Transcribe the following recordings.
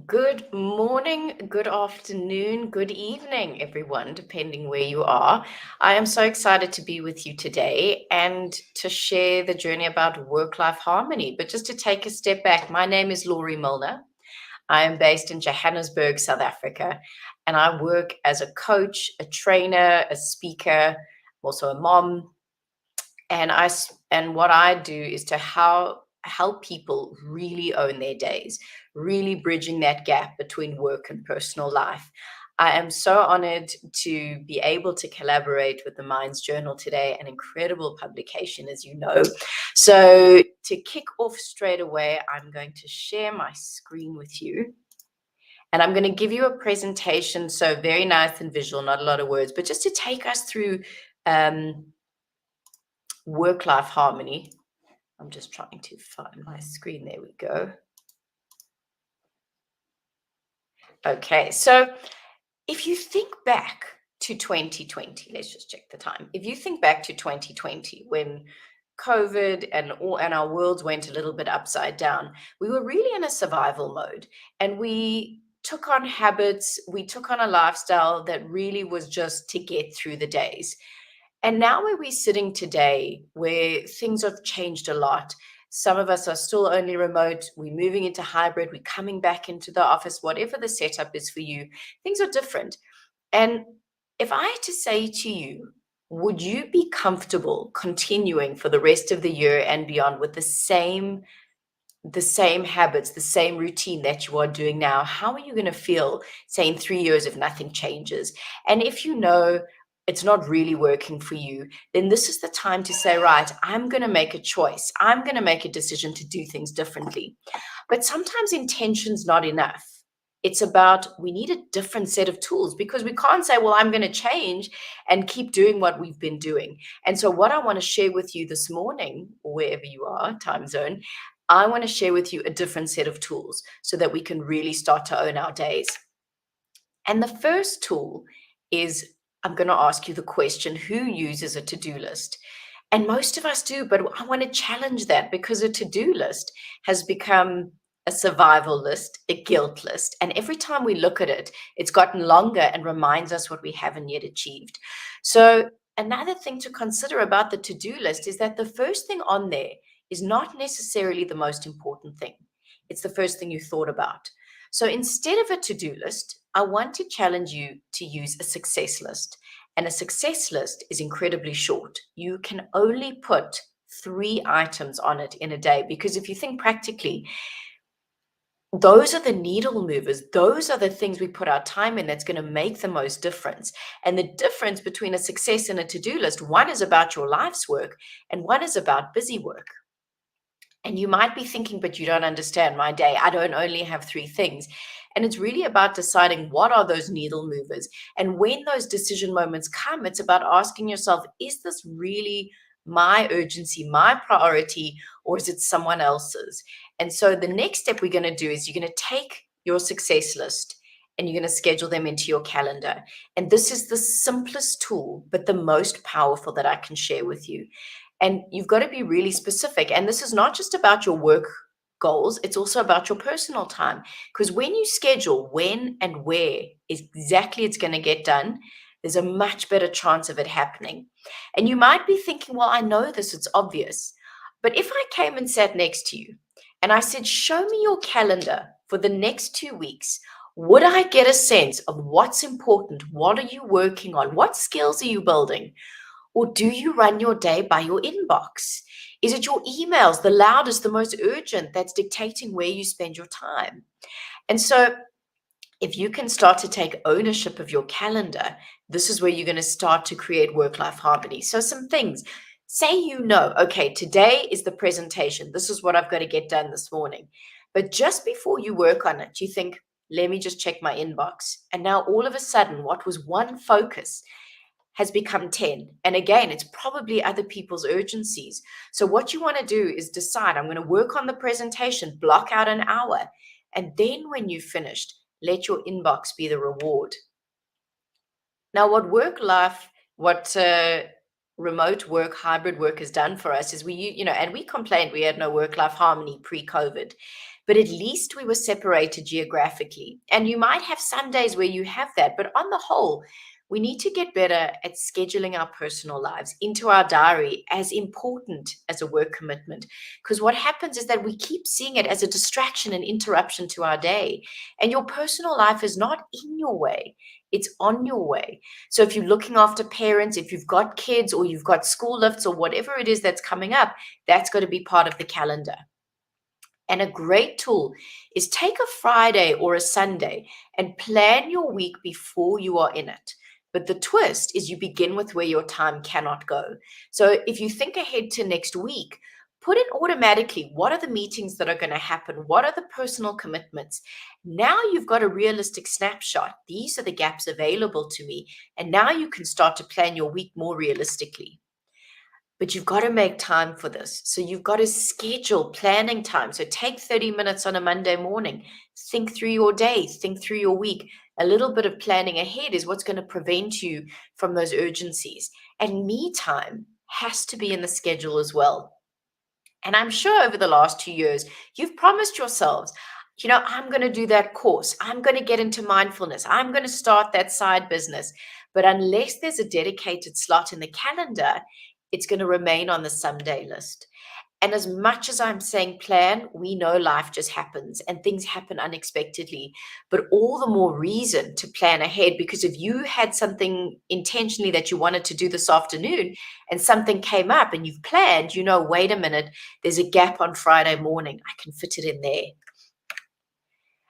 Good morning, good afternoon, good evening, everyone, depending where you are. I am so excited to be with you today and to share the journey about work life harmony. But just to take a step back, my name is Lori Milner. I am based in Johannesburg, South Africa, and I work as a coach, a trainer, a speaker, also a mom, and what I do is to help people really own their days, really bridging that gap between work and personal life. I am so honored to be able to collaborate with the Minds Journal today, an incredible publication, as you know. So, to kick off straight away, I'm going to share my screen with you. And I'm going to give you a presentation. So, very nice and visual, not a lot of words, but just to take us through work-life harmony. I'm just trying to find my screen. There we go. Okay, so if you think back to 2020, let's just check the time. If you think back to 2020, when COVID and our worlds went a little bit upside down, we were really in a survival mode, and we took on habits, we took on a lifestyle that really was just to get through the days. And now where we're sitting today, where things have changed a lot, some of us are still only remote, we're moving into hybrid, we're coming back into the office, whatever the setup is for you, things are different. And if I had to say to you, would you be comfortable continuing for the rest of the year and beyond with the same habits, the same routine that you are doing now? How are you going to feel, say, in 3 years if nothing changes? And if you know it's not really working for you, then this is the time to say, right, I'm going to make a choice. I'm going to make a decision to do things differently. But sometimes intention's not enough. It's about we need a different set of tools, because we can't say, well, I'm going to change and keep doing what we've been doing. And so, what I want to share with you this morning, or wherever you are, time zone, I want to share with you a different set of tools so that we can really start to own our days. And the first tool is, I'm going to ask you the question, who uses a to-do list? And most of us do, but I want to challenge that, because a to-do list has become a survival list, a guilt list. And every time we look at it, it's gotten longer and reminds us what we haven't yet achieved. So, another thing to consider about the to-do list is that the first thing on there is not necessarily the most important thing. It's the first thing you thought about. So, instead of a to-do list, I want to challenge you to use a success list. And a success list is incredibly short. You can only put 3 items on it in a day, because if you think practically, those are the needle movers. Those are the things we put our time in that's going to make the most difference. And the difference between a success and a to-do list, one is about your life's work and one is about busy work. And you might be thinking, but you don't understand my day. I don't only have 3 things. And it's really about deciding what are those needle movers. And when those decision moments come, it's about asking yourself, is this really my urgency, my priority, or is it someone else's? And so the next step we're going to do is you're going to take your success list and you're going to schedule them into your calendar. And this is the simplest tool, but the most powerful that I can share with you. And you've got to be really specific. And this is not just about your work goals, it's also about your personal time. Because when you schedule when and where exactly it's going to get done, there's a much better chance of it happening. And you might be thinking, well, I know this, it's obvious. But if I came and sat next to you and I said, show me your calendar for the next 2 weeks, would I get a sense of what's important? What are you working on? What skills are you building? Or do you run your day by your inbox? Is it your emails, the loudest, the most urgent, that's dictating where you spend your time? And so, if you can start to take ownership of your calendar, this is where you're going to start to create work-life harmony. So, some things. Say okay, today is the presentation. This is what I've got to get done this morning. But just before you work on it, you think, let me just check my inbox. And now all of a sudden, what was one focus has become 10. And again, it's probably other people's urgencies. So what you want to do is decide, I'm going to work on the presentation, block out an hour. And then when you've finished, let your inbox be the reward. Now, what remote work, hybrid work has done for us is and we complained we had no work-life harmony pre-COVID, but at least we were separated geographically. And you might have some days where you have that, but on the whole, we need to get better at scheduling our personal lives into our diary as important as a work commitment. Because what happens is that we keep seeing it as a distraction and interruption to our day. And your personal life is not in your way, it's on your way. So if you're looking after parents, if you've got kids or you've got school lifts or whatever it is that's coming up, that's going to be part of the calendar. And a great tool is take a Friday or a Sunday and plan your week before you are in it. But the twist is you begin with where your time cannot go. So if you think ahead to next week, put in automatically what are the meetings that are going to happen? What are the personal commitments? Now you've got a realistic snapshot. These are the gaps available to me. And now you can start to plan your week more realistically. But you've got to make time for this. So you've got to schedule planning time. So take 30 minutes on a Monday morning, think through your day, think through your week. A little bit of planning ahead is what's going to prevent you from those urgencies. And me time has to be in the schedule as well. And I'm sure over the last 2 years, you've promised yourselves, I'm going to do that course. I'm going to get into mindfulness. I'm going to start that side business. But unless there's a dedicated slot in the calendar, it's going to remain on the someday list. And as much as I'm saying plan, we know life just happens and things happen unexpectedly, but all the more reason to plan ahead, because if you had something intentionally that you wanted to do this afternoon and something came up and you've planned, wait a minute, there's a gap on Friday morning. I can fit it in there.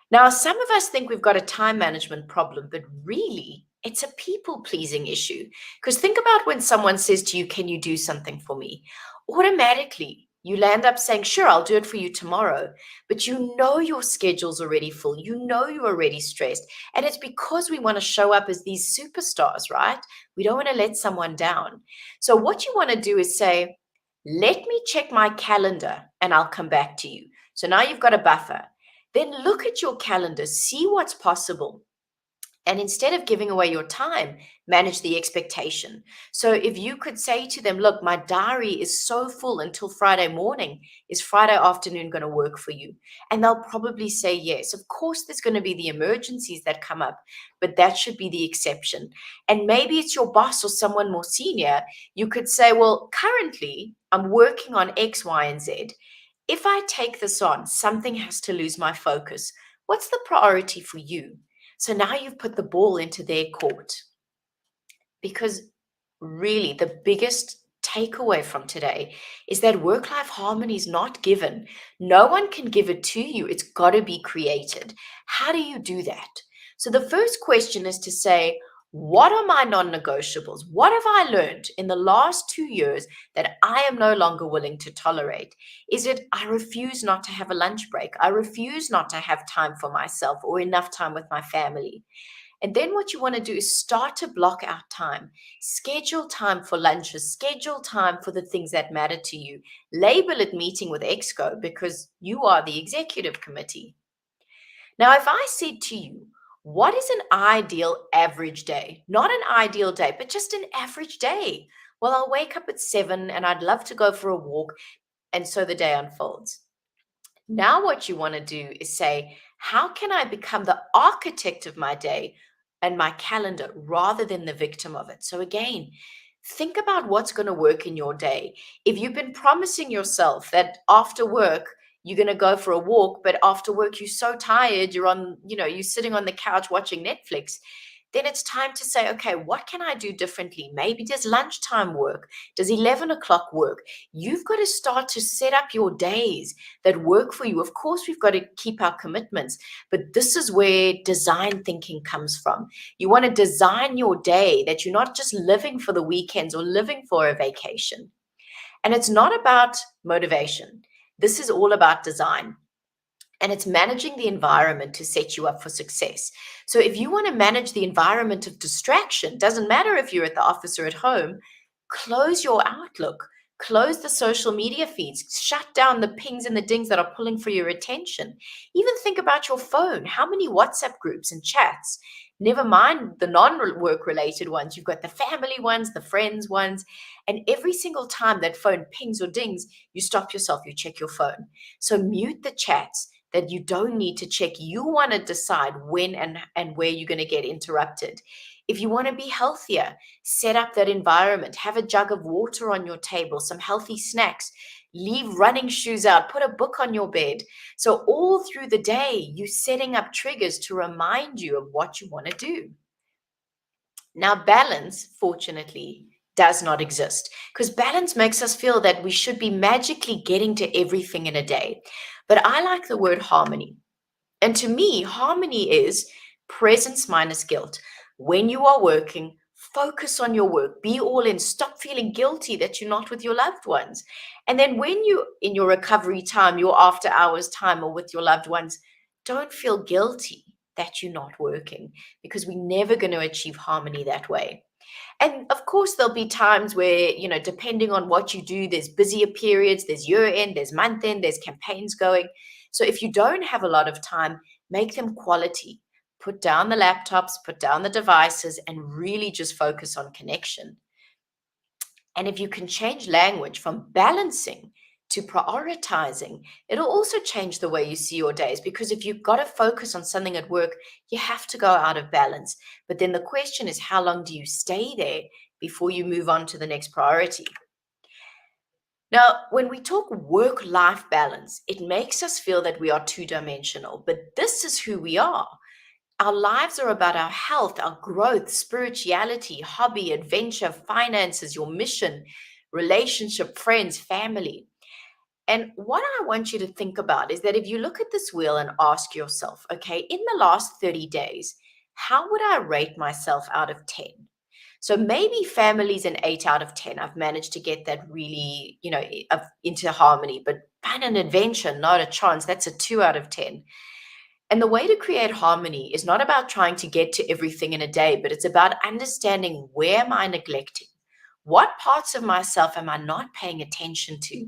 Now, some of us think we've got a time management problem, but really it's a people-pleasing issue. Because think about when someone says to you, can you do something for me? Automatically, you land up saying, sure, I'll do it for you tomorrow. But your schedule's already full. You're already stressed. And it's because we want to show up as these superstars, right? We don't want to let someone down. So what you want to do is say, let me check my calendar and I'll come back to you. So now you've got a buffer. Then look at your calendar, see what's possible. And instead of giving away your time, manage the expectation. So if you could say to them, look, my diary is so full until Friday morning, is Friday afternoon going to work for you? And they'll probably say yes. Of course, there's going to be the emergencies that come up, but that should be the exception. And maybe it's your boss or someone more senior. You could say, well, currently I'm working on X, Y, and Z. If I take this on, something has to lose my focus. What's the priority for you? So now you've put the ball into their court. Because really, the biggest takeaway from today is that work-life harmony is not given. No one can give it to you. It's got to be created. How do you do that? So the first question is to say, what are my non-negotiables? What have I learned in the last 2 years that I am no longer willing to tolerate? Is it I refuse not to have a lunch break? I refuse not to have time for myself or enough time with my family? And then what you want to do is start to block out time. Schedule time for lunches. Schedule time for the things that matter to you. Label it meeting with Exco because you are the executive committee. Now, if I said to you, what is an ideal average day? Not an ideal day, but just an average day. Well, I'll wake up at 7 and I'd love to go for a walk. And so the day unfolds. Now, what you want to do is say, how can I become the architect of my day and my calendar rather than the victim of it? So again, think about what's going to work in your day. If you've been promising yourself that after work, you're going to go for a walk, but after work, you're so tired, you're sitting on the couch watching Netflix, then it's time to say, okay, what can I do differently? Maybe does lunchtime work? Does 11 o'clock work? You've got to start to set up your days that work for you. Of course, we've got to keep our commitments, but this is where design thinking comes from. You want to design your day that you're not just living for the weekends or living for a vacation. And it's not about motivation. This is all about design. And it's managing the environment to set you up for success. So if you want to manage the environment of distraction, doesn't matter if you're at the office or at home, close your Outlook, Close the social media feeds, shut down the pings and the dings that are pulling for your attention. Even think about your phone. How many WhatsApp groups and chats? Never mind the non-work related ones. You've got the family ones, the friends ones. And every single time that phone pings or dings, you stop yourself, you check your phone. So mute the chats that you don't need to check. You want to decide when and where you're going to get interrupted. If you want to be healthier, set up that environment. Have a jug of water on your table, some healthy snacks. Leave running shoes out. Put a book on your bed. So all through the day, you're setting up triggers to remind you of what you want to do. Now, balance, fortunately, does not exist because balance makes us feel that we should be magically getting to everything in a day. But I like the word harmony. And to me, harmony is presence minus guilt. When you are working, focus on your work, be all in, stop feeling guilty that you're not with your loved ones. And then when you in your recovery time, your after hours time or with your loved ones, don't feel guilty that you're not working because we're never going to achieve harmony that way. And of course, there'll be times where, depending on what you do, there's busier periods, there's year end, there's month end, there's campaigns going. So if you don't have a lot of time, make them quality. Put down the laptops, put down the devices, and really just focus on connection. And if you can change language from balancing to prioritizing, it'll also change the way you see your days. Because if you've got to focus on something at work, you have to go out of balance. But then the question is, how long do you stay there before you move on to the next priority? Now, when we talk work life balance, it makes us feel that we are two dimensional, but this is who we are. Our lives are about our health, our growth, spirituality, hobby, adventure, finances, your mission, relationship, friends, family. And what I want you to think about is that if you look at this wheel and ask yourself, okay, in the last 30 days, how would I rate myself out of 10? So maybe family's an 8 out of 10. I've managed to get that really, into harmony, but fun and adventure, not a chance. That's a 2 out of 10. And the way to create harmony is not about trying to get to everything in a day, but it's about understanding, where am I neglecting? What parts of myself am I not paying attention to?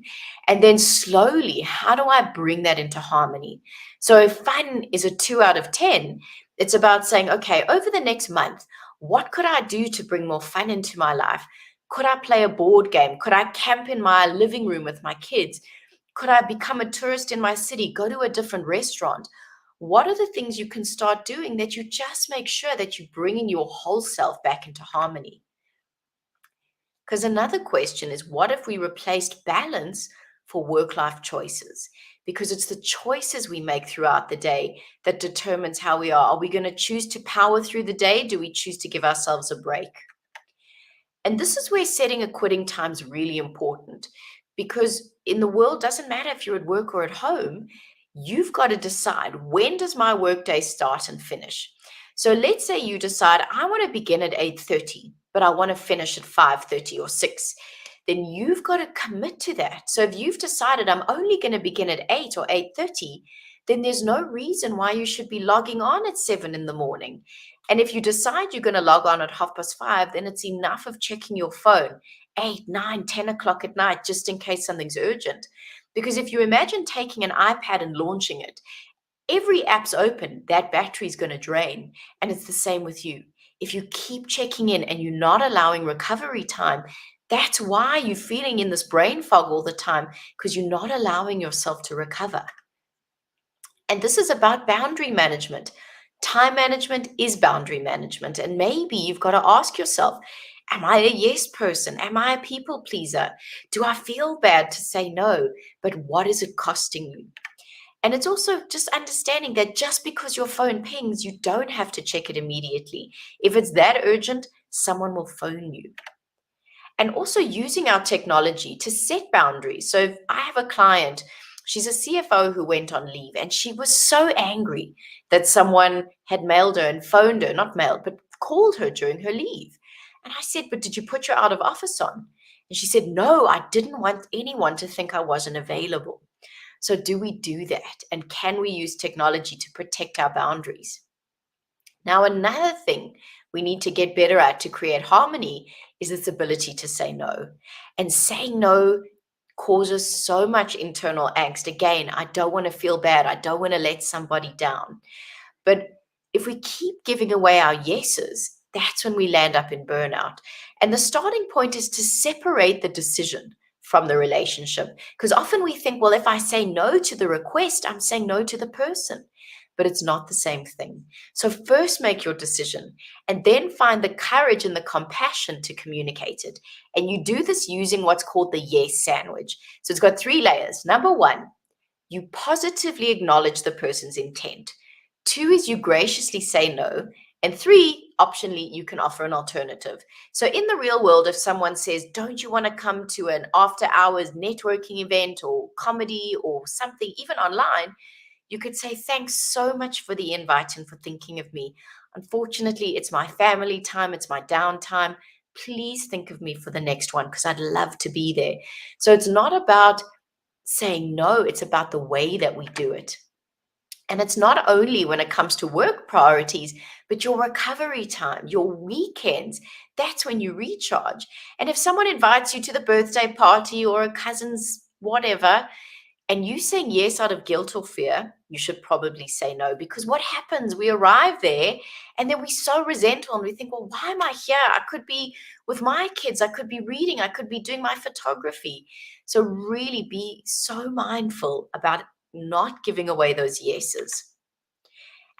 And then slowly, how do I bring that into harmony? So if fun is a 2 out of 10, it's about saying, okay, over the next month, what could I do to bring more fun into my life? Could I play a board game? Could I camp in my living room with my kids? Could I become a tourist in my city, go to a different restaurant? What are the things you can start doing that you just make sure that you're bringing your whole self back into harmony? Because another question is, what if we replaced balance for work-life choices? Because it's the choices we make throughout the day that determines how we are. Are we going to choose to power through the day? Do we choose to give ourselves a break? And this is where setting a quitting time is really important, because in the world, doesn't matter if you're at work or at home, you've got to decide, when does my workday start and finish? So let's say you decide, I want to begin at 8:30, but I want to finish at 5:30 or 6. Then you've got to commit to that. So if you've decided I'm only going to begin at 8 or 8:30, then there's no reason why you should be logging on at 7 in the morning. And if you decide you're going to log on at 5:30, then it's enough of checking your phone 8, 9, 10 o'clock at night, just in case something's urgent. Because if you imagine taking an iPad and launching it, every app's open, that battery is going to drain. And it's the same with you. If you keep checking in and you're not allowing recovery time, that's why you're feeling in this brain fog all the time, because you're not allowing yourself to recover. And this is about boundary management. Time management is boundary management. And maybe you've got to ask yourself, am I a yes person? Am I a people pleaser? Do I feel bad to say no? But what is it costing you? And it's also just understanding that just because your phone pings, you don't have to check it immediately. If it's that urgent, someone will phone you. And also using our technology to set boundaries. So if I have a client, she's a CFO who went on leave, and she was so angry that someone had mailed her and phoned her, not mailed, but called her during her leave. And I said, but did you put your out of office on? And she said, no, I didn't want anyone to think I wasn't available. So do we do that? And can we use technology to protect our boundaries? Now, another thing we need to get better at to create harmony is this ability to say no. And saying no causes so much internal angst. Again, I don't want to feel bad. I don't want to let somebody down. But if we keep giving away our yeses, that's when we land up in burnout. And the starting point is to separate the decision from the relationship. Because often we think, well, if I say no to the request, I'm saying no to the person. But it's not the same thing. So first make your decision and then find the courage and the compassion to communicate it. And you do this using what's called the yes sandwich. So it's got 3 layers. Number 1, you positively acknowledge the person's intent. 2 is you graciously say no. And 3, optionally, you can offer an alternative. So in the real world, if someone says, don't you want to come to an after hours networking event or comedy or something, even online, you could say, thanks so much for the invite and for thinking of me. Unfortunately, it's my family time, it's my downtime. Please think of me for the next one because I'd love to be there. So it's not about saying no, it's about the way that we do it. And it's not only when it comes to work priorities, but your recovery time, your weekends. That's when you recharge. And if someone invites you to the birthday party or a cousin's whatever, and you saying yes out of guilt or fear, you should probably say no. Because what happens? We arrive there and then we're so resentful and we think, well, why am I here? I could be with my kids. I could be reading. I could be doing my photography. So really be so mindful about not giving away those yeses.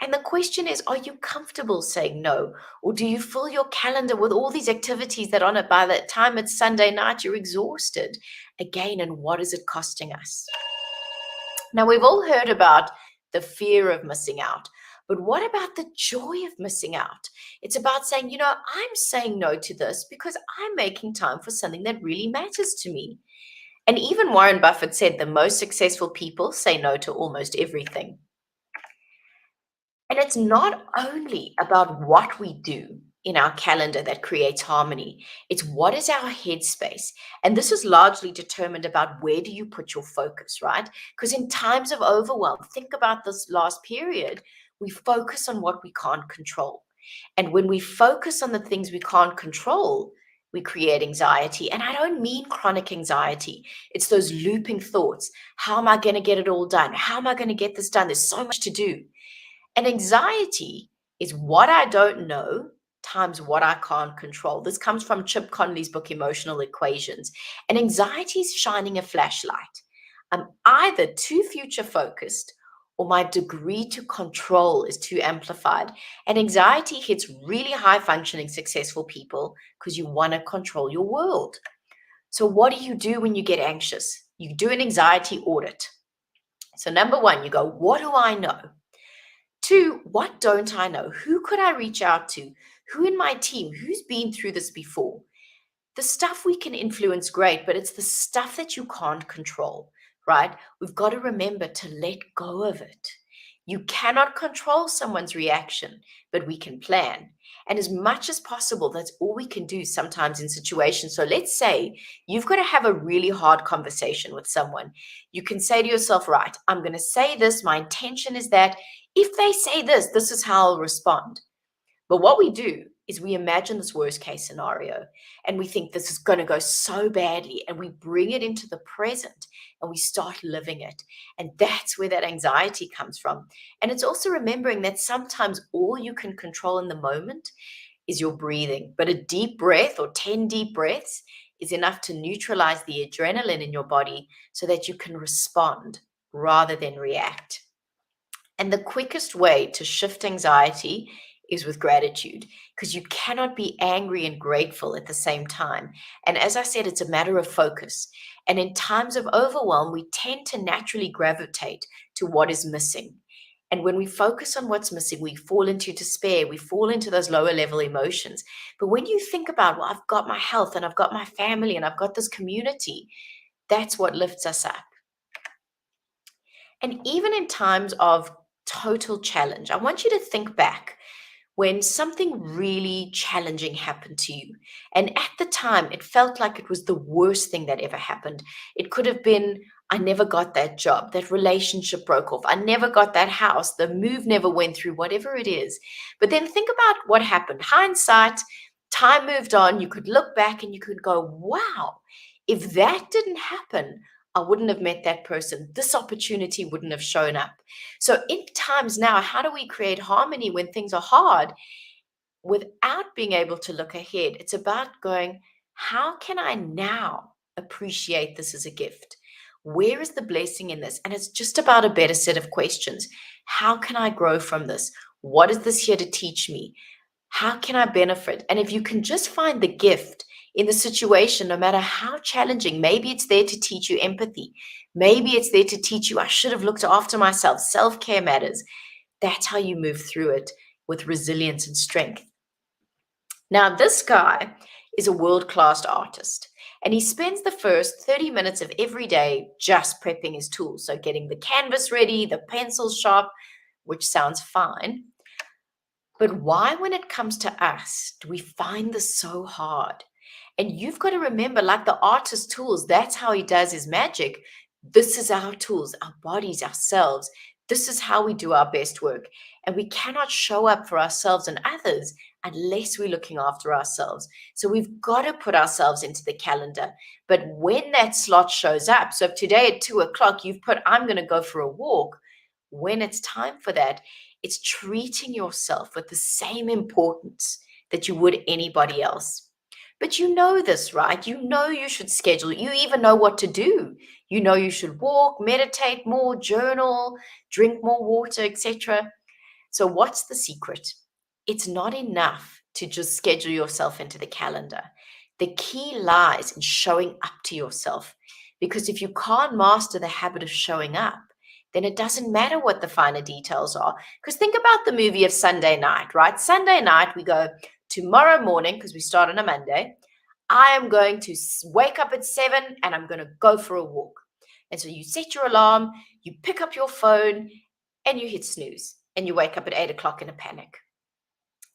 And the question is, are you comfortable saying no? Or do you fill your calendar with all these activities that on it by the time it's Sunday night, you're exhausted? Again, and what is it costing us? Now, we've all heard about the fear of missing out, but what about the joy of missing out? It's about saying, I'm saying no to this because I'm making time for something that really matters to me. And even Warren Buffett said the most successful people say no to almost everything. And it's not only about what we do in our calendar that creates harmony, it's what is our headspace. And this is largely determined about where do you put your focus, right? Because in times of overwhelm, think about this last period, we focus on what we can't control. And when we focus on the things we can't control, we create anxiety. And I don't mean chronic anxiety. It's those looping thoughts. How am I going to get it all done? How am I going to get this done? There's so much to do. And anxiety is what I don't know times what I can't control. This comes from Chip Conley's book, Emotional Equations. And anxiety is shining a flashlight. I'm either too future focused or my degree to control is too amplified. And anxiety hits really high functioning, successful people because you want to control your world. So what do you do when you get anxious? You do an anxiety audit. So number 1, you go, what do I know? 2, what don't I know? Who could I reach out to? Who in my team? Who's been through this before? The stuff we can influence, great, but it's the stuff that you can't control, right? We've got to remember to let go of it. You cannot control someone's reaction, but we can plan. And as much as possible, that's all we can do sometimes in situations. So let's say you've got to have a really hard conversation with someone. You can say to yourself, right, I'm going to say this. My intention is that if they say this, this is how I'll respond. But what we do is we imagine this worst case scenario and we think this is going to go so badly and we bring it into the present and we start living it. And that's where that anxiety comes from. And it's also remembering that sometimes all you can control in the moment is your breathing. But a deep breath or 10 deep breaths is enough to neutralize the adrenaline in your body so that you can respond rather than react. And the quickest way to shift anxiety is with gratitude, because you cannot be angry and grateful at the same time. And as I said, it's a matter of focus. And in times of overwhelm, we tend to naturally gravitate to what is missing. And when we focus on what's missing, we fall into despair, we fall into those lower level emotions. But when you think about, well, I've got my health and I've got my family and I've got this community, that's what lifts us up. And even in times of total challenge, I want you to think back when something really challenging happened to you. And at the time, it felt like it was the worst thing that ever happened. It could have been, I never got that job, that relationship broke off, I never got that house, the move never went through, whatever it is. But then think about what happened. Hindsight, time moved on. You could look back and you could go, wow, If that didn't happen, I wouldn't have met that person. This opportunity wouldn't have shown up. So in times now, how do we create harmony when things are hard without being able to look ahead? It's about going, how can I now appreciate this as a gift? Where is the blessing in this? And it's just about a better set of questions. How can I grow from this? What is this here to teach me? How can I benefit? And if you can just find the gift in the situation, no matter how challenging, maybe it's there to teach you empathy. Maybe it's there to teach you, I should have looked after myself. Self-care matters. That's how you move through it with resilience and strength. Now, this guy is a world-class artist, and he spends the first 30 minutes of every day just prepping his tools. So getting the canvas ready, the pencils sharp, which sounds fine. But why, when it comes to us, do we find this so hard? And you've got to remember, like the artist's tools, that's how he does his magic. This is our tools, our bodies, ourselves. This is how we do our best work. And we cannot show up for ourselves and others unless we're looking after ourselves. So we've got to put ourselves into the calendar. But when that slot shows up, so if today at 2:00 you've put, I'm going to go for a walk, when it's time for that, it's treating yourself with the same importance that you would anybody else. But you know this, right? You know you should schedule. You even know what to do. You know you should walk, meditate more, journal, drink more water, etc. So what's the secret? It's not enough to just schedule yourself into the calendar. The key lies in showing up to yourself. Because if you can't master the habit of showing up, then it doesn't matter what the finer details are. Because think about the movie of Sunday night, right? Sunday night, we go, tomorrow morning, because we start on a Monday, I am going to wake up at 7 and I'm going to go for a walk. And so you set your alarm, you pick up your phone, and you hit snooze. And you wake up at 8:00 in a panic.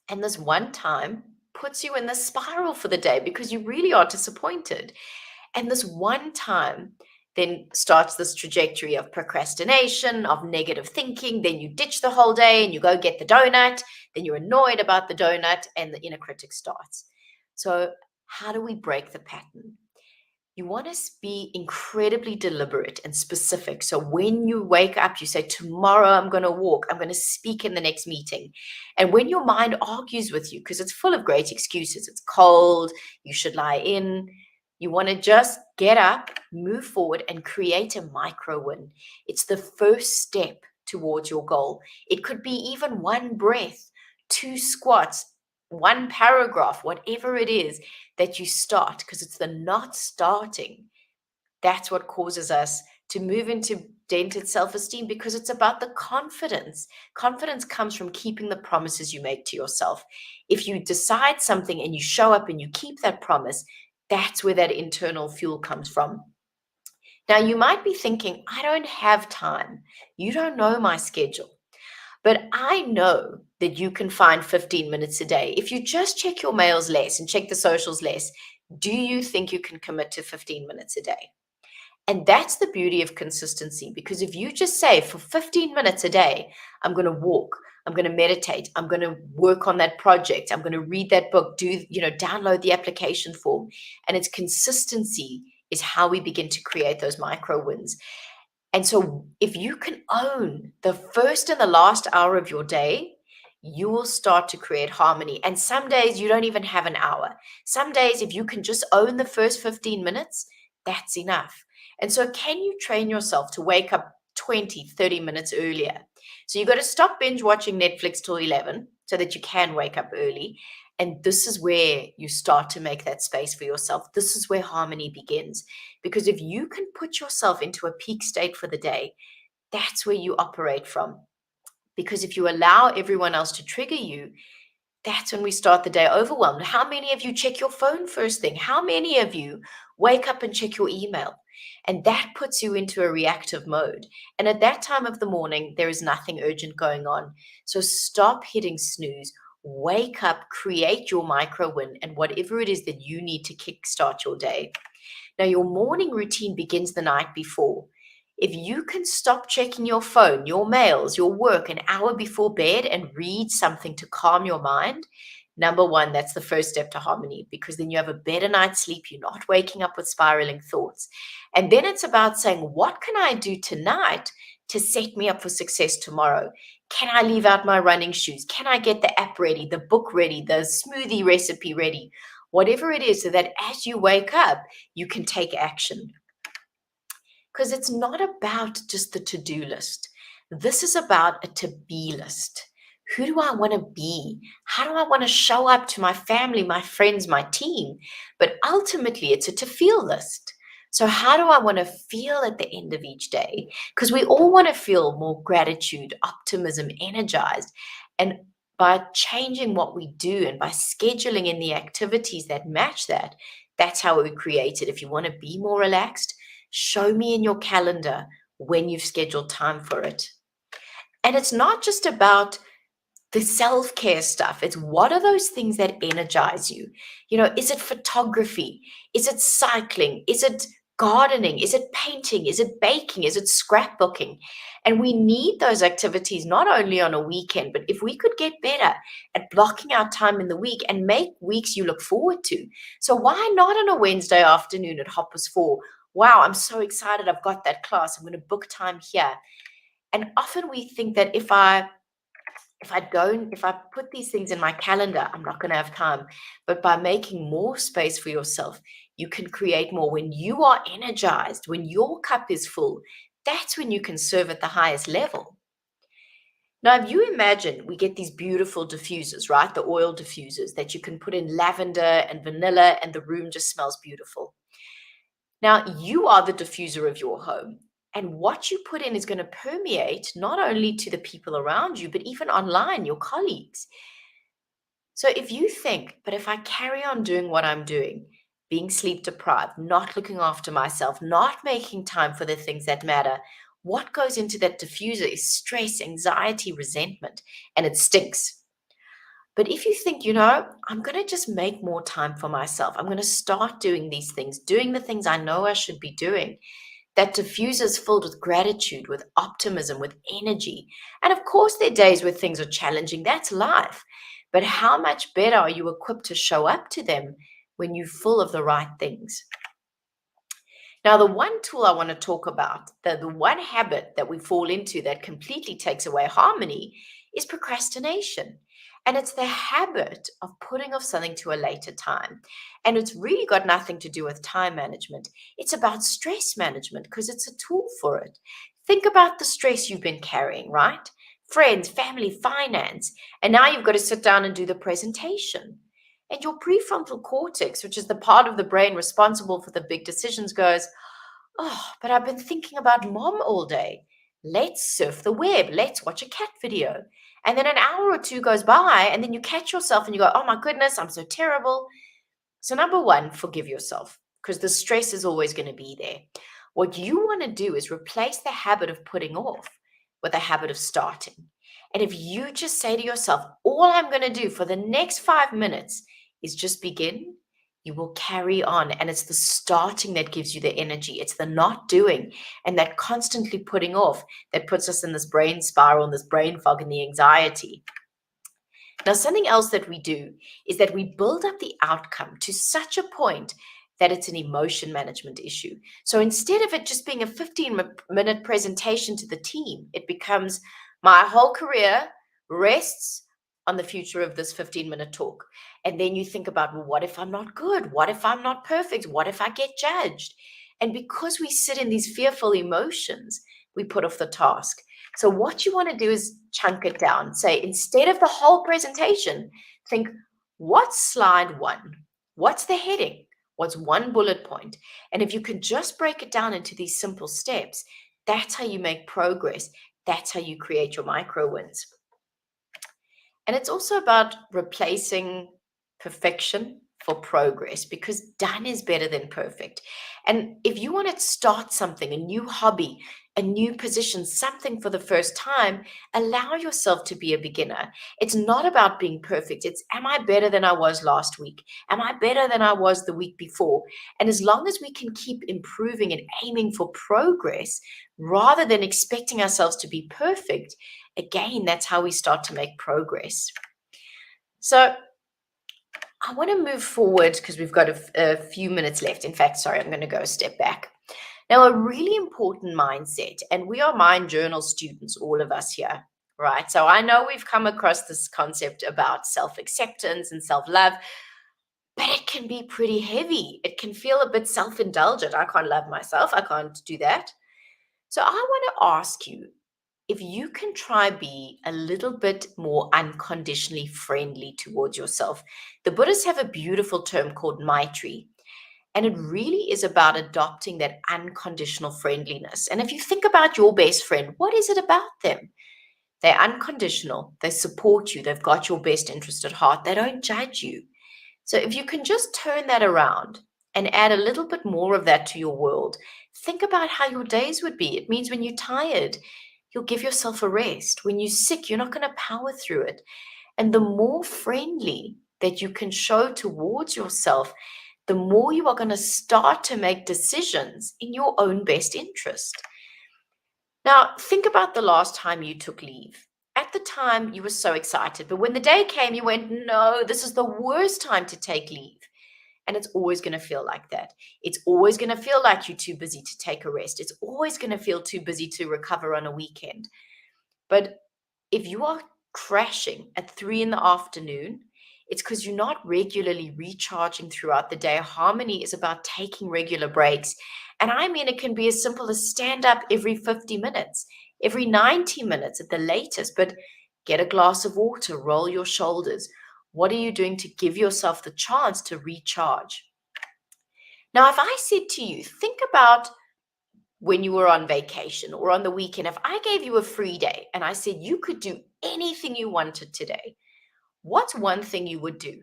And this one time puts you in the spiral for the day because you really are disappointed. And this one time then starts this trajectory of procrastination, of negative thinking. Then you ditch the whole day and you go get the donut. Then you're annoyed about the donut and the inner critic starts. So how do we break the pattern? You want to be incredibly deliberate and specific. So when you wake up, you say, tomorrow I'm going to walk, I'm going to speak in the next meeting. And when your mind argues with you, because it's full of great excuses, it's cold, you should lie in, you want to just get up, move forward, and create a micro win. It's the first step towards your goal. It could be even one breath, 2 squats, 1 paragraph, whatever it is that you start, because it's the not starting. That's what causes us to move into dented self-esteem, because it's about the confidence. Confidence comes from keeping the promises you make to yourself. If you decide something and you show up and you keep that promise, that's where that internal fuel comes from. Now, you might be thinking, I don't have time. You don't know my schedule. But I know that you can find 15 minutes a day. If you just check your mails less and check the socials less, do you think you can commit to 15 minutes a day? And that's the beauty of consistency, because if you just say for 15 minutes a day, I'm going to walk, I'm going to meditate, I'm going to work on that project, I'm going to read that book, download the application form. And it's consistency is how we begin to create those micro wins. And so if you can own the first and the last hour of your day, you will start to create harmony. And some days you don't even have an hour. Some days, if you can just own the first 15 minutes, that's enough. And so can you train yourself to wake up 20, 30 minutes earlier? So you've got to stop binge watching Netflix till 11 so that you can wake up early. And this is where you start to make that space for yourself. This is where harmony begins. Because if you can put yourself into a peak state for the day, that's where you operate from. Because if you allow everyone else to trigger you, that's when we start the day overwhelmed. How many of you check your phone first thing? How many of you wake up and check your email? And that puts you into a reactive mode. And at that time of the morning, there is nothing urgent going on. So stop hitting snooze. Wake up, create your micro win, and whatever it is that you need to kickstart your day. Now, your morning routine begins the night before. If you can stop checking your phone, your mails, your work an hour before bed and read something to calm your mind, Number one, that's the first step to harmony, because then you have a better night's sleep. You're not waking up with spiraling thoughts. And then it's about saying, what can I do tonight to set me up for success tomorrow? Can I leave out my running shoes? Can I get the app ready, the book ready, the smoothie recipe ready? Whatever it is, so that as you wake up, you can take action. Because it's not about just the to-do list. This is about a to-be list. Who do I want to be? How do I want to show up to my family, my friends, my team? But ultimately, it's a to-feel list. So how do I want to feel at the end of each day? Because we all want to feel more gratitude, optimism, energized. And by changing what we do and by scheduling in the activities that match that, that's how we create it. If you want to be more relaxed, show me in your calendar when you've scheduled time for it. And it's not just about the self-care stuff. It's what are those things that energize you? Is it photography? Is it cycling? Is it gardening? Is it painting? Is it baking? Is it scrapbooking? And we need those activities not only on a weekend, but if we could get better at blocking out time in the week and make weeks you look forward to. So why not on a Wednesday afternoon at Hoppers 4? Wow, I'm so excited. I've got that class. I'm going to book time here. And often we think that if I put these things in my calendar, I'm not going to have time. But by making more space for yourself, you can create more. When you are energized, when your cup is full, that's when you can serve at the highest level. Now, if you imagine, we get these beautiful diffusers, right? The oil diffusers that you can put in lavender and vanilla, and the room just smells beautiful. Now, you are the diffuser of your home. And what you put in is going to permeate not only to the people around you, but even online, your colleagues. So if you think, but if I carry on doing what I'm doing, being sleep deprived, not looking after myself, not making time for the things that matter, what goes into that diffuser is stress, anxiety, resentment, and it stinks. But if you think, I'm going to just make more time for myself, I'm going to start doing these things, doing the things I know I should be doing, that diffuser is filled with gratitude, with optimism, with energy. And of course, there are days where things are challenging. That's life. But how much better are you equipped to show up to them when you're full of the right things? Now, the one tool I want to talk about, the one habit that we fall into that completely takes away harmony, is procrastination. And it's the habit of putting off something to a later time. And it's really got nothing to do with time management. It's about stress management because it's a tool for it. Think about the stress you've been carrying, right? Friends, family, finance. And now you've got to sit down and do the presentation. And your prefrontal cortex, which is the part of the brain responsible for the big decisions, goes, oh, but I've been thinking about mom all day. Let's surf the web. Let's watch a cat video. And then an hour or two goes by, and then you catch yourself and you go, oh my goodness, I'm so terrible. So number one, forgive yourself, because the stress is always going to be there. What you want to do is replace the habit of putting off with a habit of starting. And if you just say to yourself, all I'm going to do for the next 5 minutes is just begin, you will carry on. And it's the starting that gives you the energy. It's the not doing and that constantly putting off that puts us in this brain spiral and this brain fog and the anxiety. Now, something else that we do is that we build up the outcome to such a point that it's an emotion management issue. So instead of it just being a 15-minute presentation to the team, it becomes my whole career rests on the future of this 15-minute talk. And then you think about, well, what if I'm not good? What if I'm not perfect? What if I get judged? And because we sit in these fearful emotions, we put off the task. So what you want to do is chunk it down. Say, instead of the whole presentation, think, what's slide one? What's the heading? What's one bullet point? And if you can just break it down into these simple steps, that's how you make progress. That's how you create your micro wins. And it's also about replacing perfection for progress, because done is better than perfect. And if you want to start something, a new hobby, a new position, something for the first time, allow yourself to be a beginner. It's not about being perfect. It's, am I better than I was last week? Am I better than I was the week before? And as long as we can keep improving and aiming for progress rather than expecting ourselves to be perfect, again, that's how we start to make progress. So I want to move forward because we've got a few minutes left. In fact, sorry, I'm going to go a step back. Now, a really important mindset, and we are mind journal students, all of us here, right? So I know we've come across this concept about self-acceptance and self-love, but it can be pretty heavy. It can feel a bit self-indulgent. I can't love myself. I can't do that. So I want to ask you if you can try be a little bit more unconditionally friendly towards yourself. The Buddhists have a beautiful term called Maitri, and it really is about adopting that unconditional friendliness. And if you think about your best friend, what is it about them? They're unconditional. They support you. They've got your best interest at heart. They don't judge you. So if you can just turn that around and add a little bit more of that to your world, think about how your days would be. It means when you're tired, you'll give yourself a rest. When you're sick, you're not going to power through it. And the more friendly that you can show towards yourself, the more you are going to start to make decisions in your own best interest. Now, think about the last time you took leave. At the time, you were so excited, but when the day came, you went, no, this is the worst time to take leave. And it's always going to feel like that. It's always going to feel like you're too busy to take a rest. It's always going to feel too busy to recover on a weekend. But if you are crashing at 3 in the afternoon, it's because you're not regularly recharging throughout the day. Harmony is about taking regular breaks. And I mean, it can be as simple as stand up every 50 minutes, every 90 minutes at the latest, but get a glass of water, roll your shoulders. What are you doing to give yourself the chance to recharge? Now, if I said to you, think about when you were on vacation or on the weekend, if I gave you a free day and I said you could do anything you wanted today, what's one thing you would do?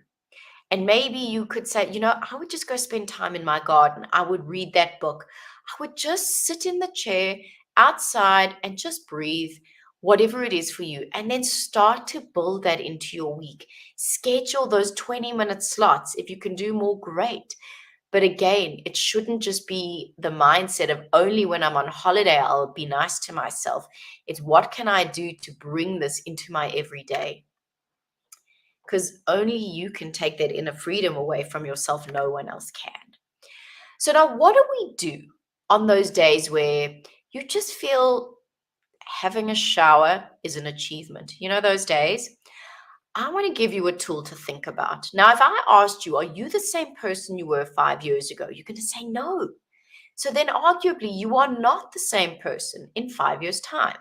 And maybe you could say, I would just go spend time in my garden. I would read that book. I would just sit in the chair outside and just breathe, whatever it is for you. And then start to build that into your week. Schedule those 20-minute slots. If you can do more, great. But again, it shouldn't just be the mindset of only when I'm on holiday, I'll be nice to myself. It's what can I do to bring this into my everyday? Because only you can take that inner freedom away from yourself. No one else can. So now what do we do on those days where you just feel having a shower is an achievement? You know, those days? I want to give you a tool to think about. Now, if I asked you, are you the same person you were 5 years ago? You're going to say no. So then arguably you are not the same person in 5 years' time.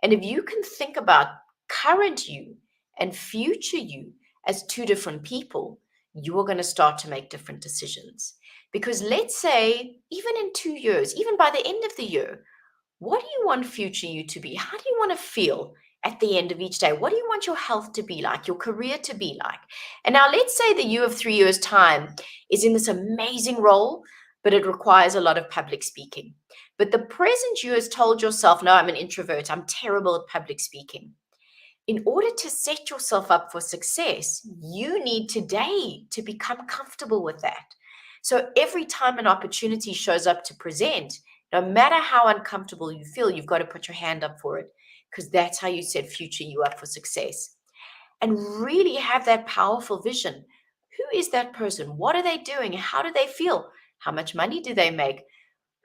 And if you can think about current you and future you as two different people, you are going to start to make different decisions. Because let's say, even in 2 years, even by the end of the year, what do you want future you to be? How do you want to feel at the end of each day? What do you want your health to be like, your career to be like? And now let's say the you of 3 years' time is in this amazing role, but it requires a lot of public speaking. But the present you has told yourself, no, I'm an introvert. I'm terrible at public speaking. In order to set yourself up for success, you need today to become comfortable with that. So every time an opportunity shows up to present, no matter how uncomfortable you feel, you've got to put your hand up for it, because that's how you set future you up for success. And really have that powerful vision. Who is that person? What are they doing? How do they feel? How much money do they make?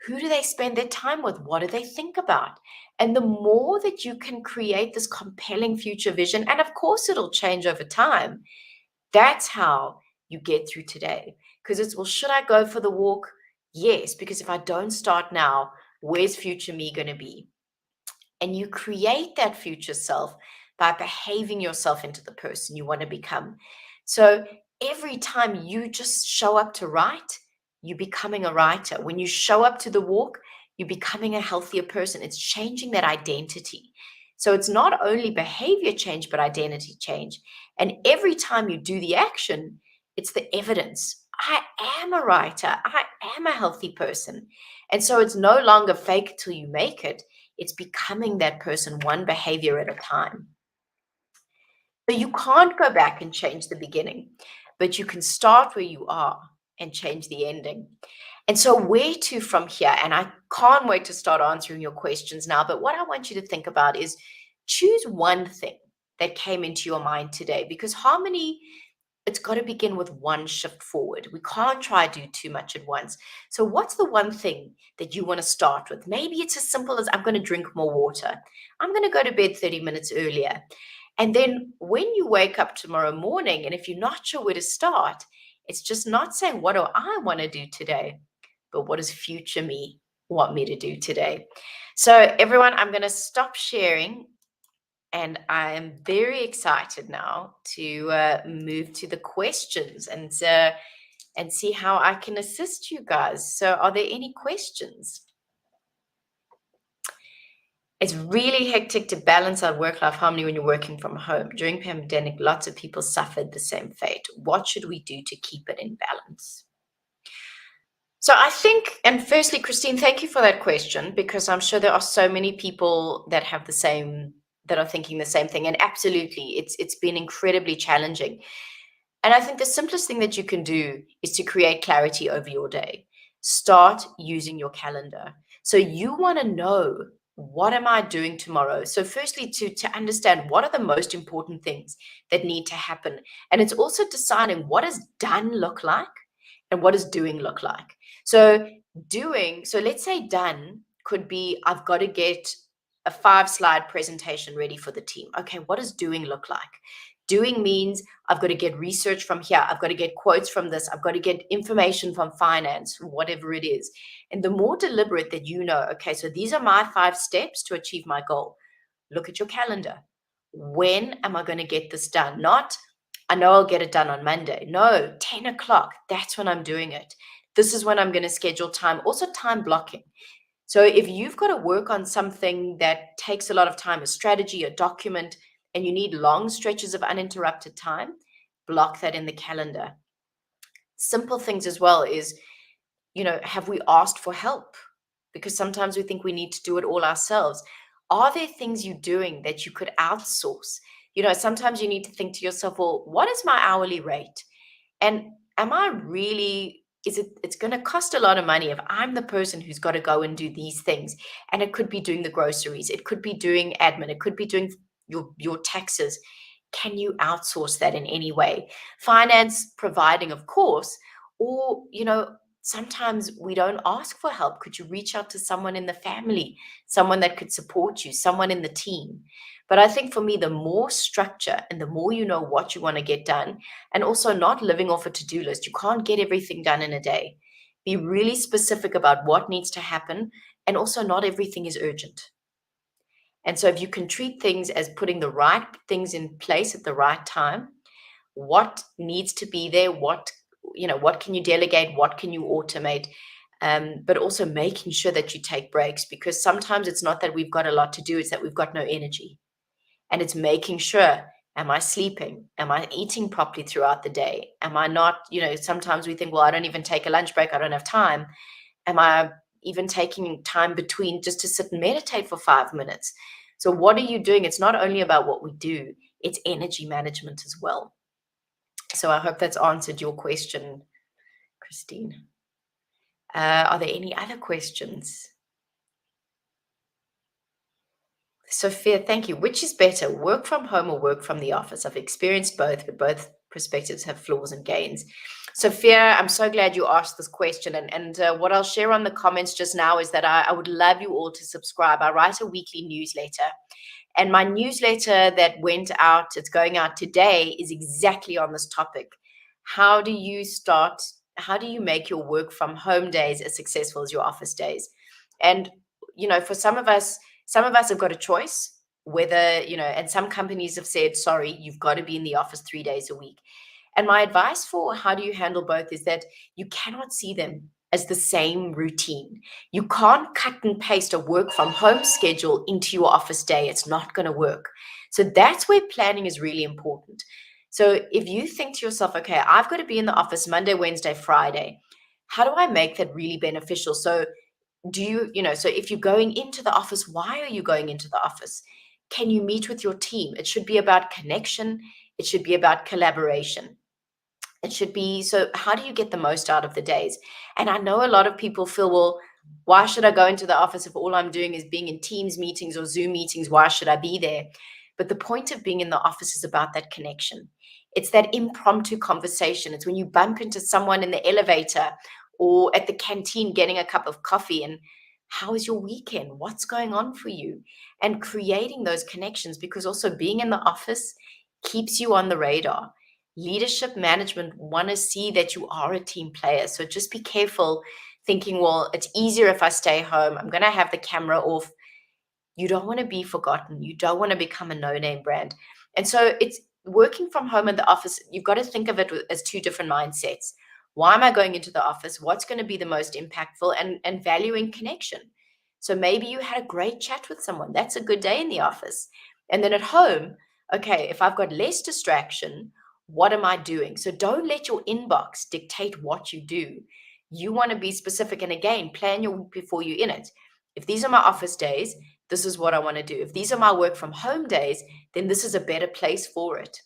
Who do they spend their time with? What do they think about? And the more that you can create this compelling future vision, and of course it'll change over time, that's how you get through today. Because it's, well, should I go for the walk? Yes, because if I don't start now, where's future me going to be? And you create that future self by behaving yourself into the person you want to become. So every time you just show up to write, you're becoming a writer. When you show up to the walk, you're becoming a healthier person. It's changing that identity. So it's not only behavior change, but identity change. And every time you do the action, it's the evidence. I am a writer. I am a healthy person. And so it's no longer fake till you make it. It's becoming that person one behavior at a time. So you can't go back and change the beginning, but you can start where you are and change the ending. And so where to from here? And I can't wait to start answering your questions now. But what I want you to think about is choose one thing that came into your mind today, because harmony it's got to begin with one shift forward. We can't try to do too much at once. So what's the one thing that you want to start with? Maybe it's as simple as I'm going to drink more water. I'm going to go to bed 30 minutes earlier. And then when you wake up tomorrow morning, and if you're not sure where to start, it's just not saying, what do I want to do today? But what does future me want me to do today? So everyone, I'm going to stop sharing. And I am very excited now to move to the questions and see how I can assist you guys. So are there any questions? It's really hectic to balance out work-life harmony when you're working from home. During pandemic, lots of people suffered the same fate. What should we do to keep it in balance? So I think, and firstly, Christine, thank you for that question, because I'm sure there are so many people that have the same, that are thinking the same thing. And absolutely, it's been incredibly challenging. And I think the simplest thing that you can do is to create clarity over your day. Start using your calendar. So you want to know, what am I doing tomorrow? So firstly, to understand what are the most important things that need to happen. And it's also deciding, what does done look like and what does doing look like? So let's say done could be, I've got to get a 5-slide presentation ready for the team. Okay, what does doing look like? Doing means I've got to get research from here. I've got to get quotes from this. I've got to get information from finance, whatever it is. And the more deliberate that you know, okay, so these are my 5 steps to achieve my goal. Look at your calendar. When am I going to get this done? Not, I know I'll get it done on Monday. No, 10 o'clock. That's when I'm doing it. This is when I'm going to schedule time. Also time blocking. So if you've got to work on something that takes a lot of time, a strategy, a document, and you need long stretches of uninterrupted time, block that in the calendar. Simple things as well is, have we asked for help? Because sometimes we think we need to do it all ourselves. Are there things you're doing that you could outsource? Sometimes you need to think to yourself, well, what is my hourly rate? And am I really, it's going to cost a lot of money if I'm the person who's got to go and do these things. And it could be doing the groceries. It could be doing admin. It could be doing your taxes. Can you outsource that in any way? Finance providing, of course, or, sometimes we don't ask for help. Could you reach out to someone in the family, someone that could support you, someone in the team? But I think for me, the more structure and the more you know what you want to get done, and also not living off a to-do list. You can't get everything done in a day. Be really specific about what needs to happen, and also not everything is urgent. And so if you can treat things as putting the right things in place at the right time, what needs to be there, what can you delegate, what can you automate, but also making sure that you take breaks, because sometimes it's not that we've got a lot to do, it's that we've got no energy. And it's making sure, am I sleeping? Am I eating properly throughout the day? Am I not, sometimes we think, well, I don't even take a lunch break, I don't have time. Am I even taking time between just to sit and meditate for 5 minutes? So what are you doing? It's not only about what we do, it's energy management as well. So I hope that's answered your question, Christine. Are there any other questions? Sophia, thank you. Which is better, work from home or work from the office? I've experienced both, but both perspectives have flaws and gains. Sophia, I'm so glad you asked this question. And what I'll share on the comments just now is that I would love you all to subscribe. I write a weekly newsletter. And my newsletter that went out, it's going out today, is exactly on this topic. How do you make your work from home days as successful as your office days? And, for some of us have got a choice whether, and some companies have said, sorry, you've got to be in the office 3 days a week. And my advice for how do you handle both is that you cannot see them as the same routine. You can't cut and paste a work from home schedule into your office day. It's not going to work. So that's where planning is really important. So if you think to yourself, okay, I've got to be in the office Monday, Wednesday, Friday, how do I make that really beneficial? So so if you're going into the office, why are you going into the office? Can you meet with your team? It should be about connection. It should be about collaboration. It should be, so how do you get the most out of the days? And I know a lot of people feel, well, why should I go into the office if all I'm doing is being in Teams meetings or Zoom meetings? Why should I be there? But the point of being in the office is about that connection. It's that impromptu conversation. It's when you bump into someone in the elevator or at the canteen getting a cup of coffee and how is your weekend? What's going on for you? And creating those connections, because also being in the office keeps you on the radar. Leadership management want to see that you are a team player. So just be careful thinking, well, it's easier if I stay home. I'm going to have the camera off. You don't want to be forgotten. You don't want to become a no-name brand. And so it's working from home in the office. You've got to think of it as two different mindsets. Why am I going into the office? What's going to be the most impactful, and valuing connection. So maybe you had a great chat with someone. That's a good day in the office. And then at home, okay, if I've got less distraction, what am I doing? So don't let your inbox dictate what you do. You want to be specific. And again, plan your week before you're in it. If these are my office days, this is what I want to do. If these are my work from home days, then this is a better place for it.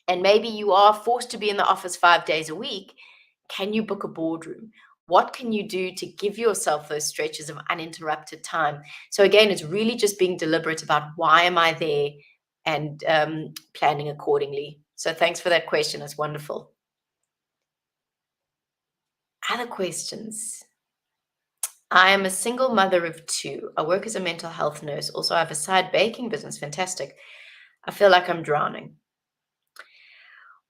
And maybe you are forced to be in the office 5 days a week. Can you book a boardroom? What can you do to give yourself those stretches of uninterrupted time? So again, it's really just being deliberate about why am I there, and planning accordingly. So thanks for that question. It's wonderful. Other questions? I am a single mother of 2. I work as a mental health nurse. Also, I have a side baking business. Fantastic. I feel like I'm drowning.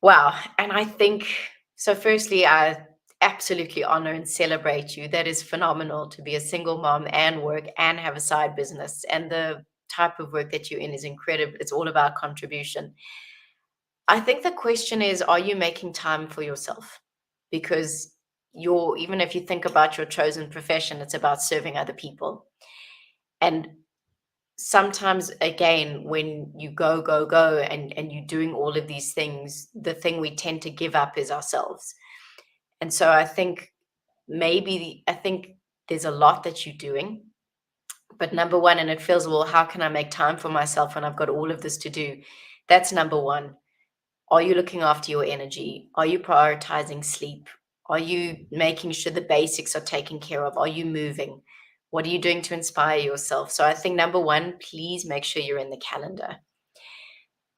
Wow. And I think, so firstly, I absolutely honor and celebrate you. That is phenomenal to be a single mom and work and have a side business. And the type of work that you're in is incredible. It's all about contribution. I think the question is, are you making time for yourself? Because even if you think about your chosen profession, it's about serving other people. And sometimes, again, when you go, go, go, and you're doing all of these things, the thing we tend to give up is ourselves. And so I think there's a lot that you're doing. But number one, and it feels, well, how can I make time for myself when I've got all of this to do? That's number one. Are you looking after your energy? Are you prioritizing sleep? Are you making sure the basics are taken care of? Are you moving? What are you doing to inspire yourself? So I think number one, please make sure you're in the calendar.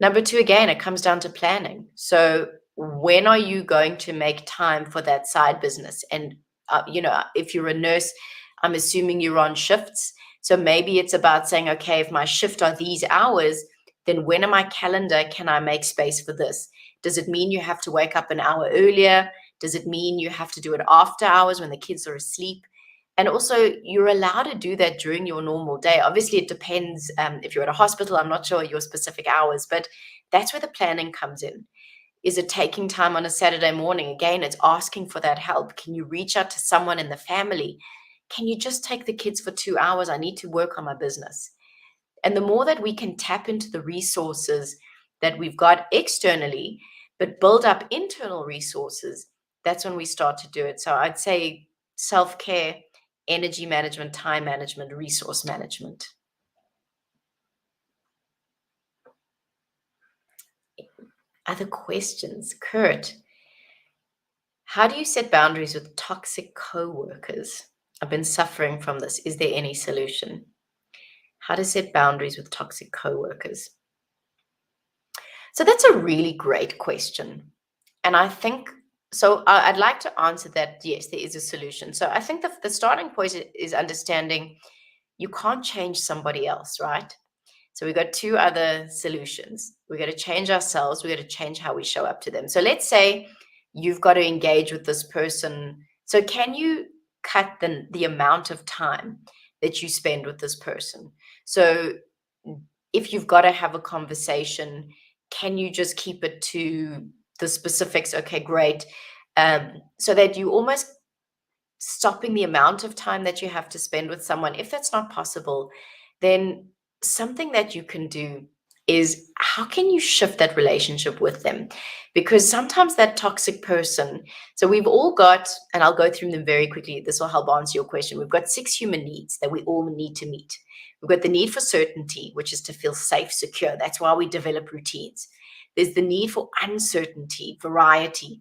Number two, again, it comes down to planning. So when are you going to make time for that side business? And, if you're a nurse, I'm assuming you're on shifts. So maybe it's about saying, okay, if my shift are these hours, then when in my calendar can I make space for this? Does it mean you have to wake up an hour earlier? Does it mean you have to do it after hours when the kids are asleep? And also, you're allowed to do that during your normal day. Obviously, it depends. If you're at a hospital, I'm not sure your specific hours, but that's where the planning comes in. Is it taking time on a Saturday morning? Again, it's asking for that help. Can you reach out to someone in the family? Can you just take the kids for 2 hours? I need to work on my business. And the more that we can tap into the resources that we've got externally, but build up internal resources, that's when we start to do it. So I'd say self-care, energy management, time management, resource management. Other questions? Kurt, how do you set boundaries with toxic co-workers? I've been suffering from this. Is there any solution? How to set boundaries with toxic co-workers? So that's a really great question. And I think, so I'd like to answer that, yes, there is a solution. So I think the starting point is understanding you can't change somebody else, right? So we've got two other solutions. We've got to change ourselves. We've got to change how we show up to them. So let's say you've got to engage with this person. So can you cut the amount of time that you spend with this person? So if you've got to have a conversation, can you just keep it to the specifics? Okay, great. So that you almost stopping the amount of time that you have to spend with someone. If that's not possible, then something that you can do is how can you shift that relationship with them? Because sometimes that toxic person, so we've all got, and I'll go through them very quickly, this will help answer your question. We've got 6 human needs that we all need to meet. We've got the need for certainty, which is to feel safe, secure. That's why we develop routines. There's the need for uncertainty, variety,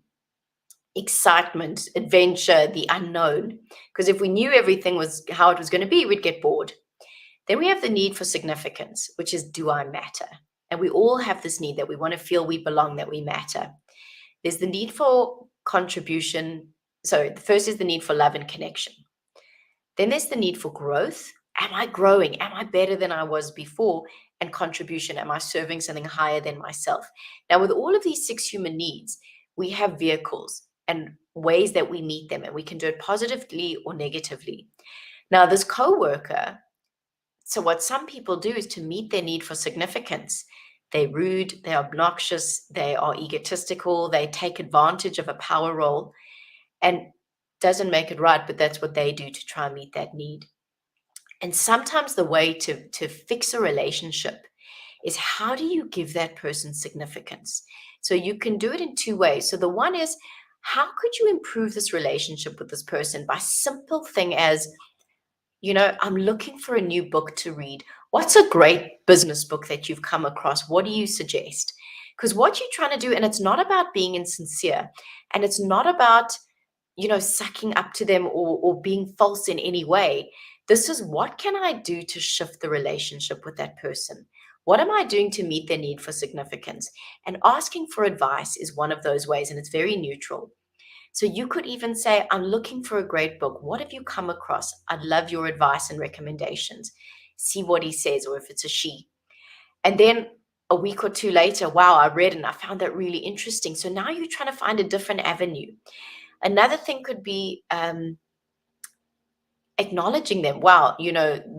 excitement, adventure, the unknown. Because if we knew everything was how it was going to be, we'd get bored. Then we have the need for significance, which is, do I matter? And we all have this need that we want to feel we belong, that we matter. There's the need for contribution. So the first is the need for love and connection. Then there's the need for growth. Am I growing? Am I better than I was before? And contribution. Am I serving something higher than myself? Now, with all of these 6 human needs, we have vehicles and ways that we meet them, and we can do it positively or negatively. Now, this coworker, so what some people do is to meet their need for significance. They're rude, they're obnoxious, they are egotistical, they take advantage of a power role, and doesn't make it right, but that's what they do to try and meet that need. And sometimes the way to fix a relationship is, how do you give that person significance? So you can do it in 2 ways. So the one is, how could you improve this relationship with this person by simple thing as, I'm looking for a new book to read. What's a great business book that you've come across? What do you suggest? Because what you're trying to do, and it's not about being insincere, and it's not about, sucking up to them or being false in any way. This is, what can I do to shift the relationship with that person? What am I doing to meet their need for significance? And asking for advice is one of those ways, and it's very neutral. So you could even say, I'm looking for a great book. What have you come across? I'd love your advice and recommendations. See what he says, or if it's a she. And then a week or 2 later, wow, I read and I found that really interesting. So now you're trying to find a different avenue. Another thing could be acknowledging them. Wow,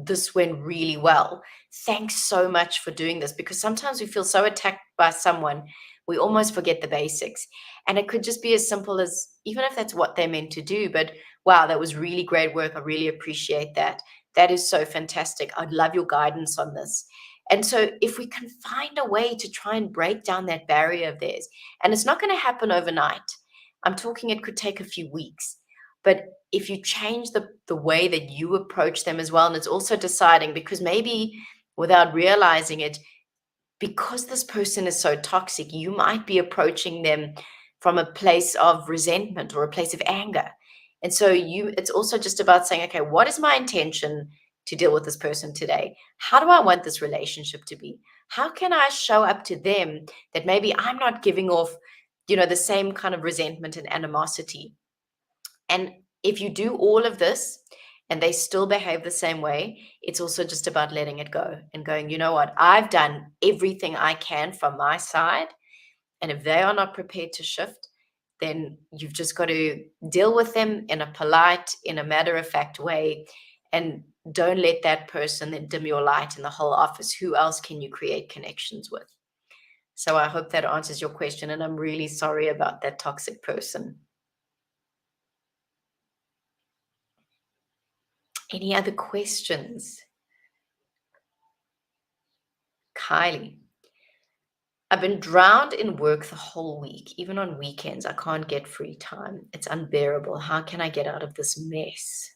this went really well. Thanks so much for doing this. Because sometimes we feel so attacked by someone, we almost forget the basics. And it could just be as simple as, even if that's what they're meant to do, but wow, that was really great work. I really appreciate that. That is so fantastic. I'd love your guidance on this. And so if we can find a way to try and break down that barrier of theirs, and it's not going to happen overnight. I'm talking, it could take a few weeks. But if you change the way that you approach them as well, and it's also deciding, because maybe without realizing it, because this person is so toxic, you might be approaching them from a place of resentment or a place of anger. And so it's also just about saying, okay, what is my intention to deal with this person today? How do I want this relationship to be? How can I show up to them that maybe I'm not giving off, the same kind of resentment and animosity? And if you do all of this and they still behave the same way, it's also just about letting it go and going, you know what, I've done everything I can from my side. And if they are not prepared to shift, then you've just got to deal with them in a polite, in a matter-of-fact way. And don't let that person then dim your light in the whole office. Who else can you create connections with? So I hope that answers your question. And I'm really sorry about that toxic person. Any other questions? Kylie. I've been drowned in work the whole week. Even on weekends, I can't get free time. It's unbearable. How can I get out of this mess?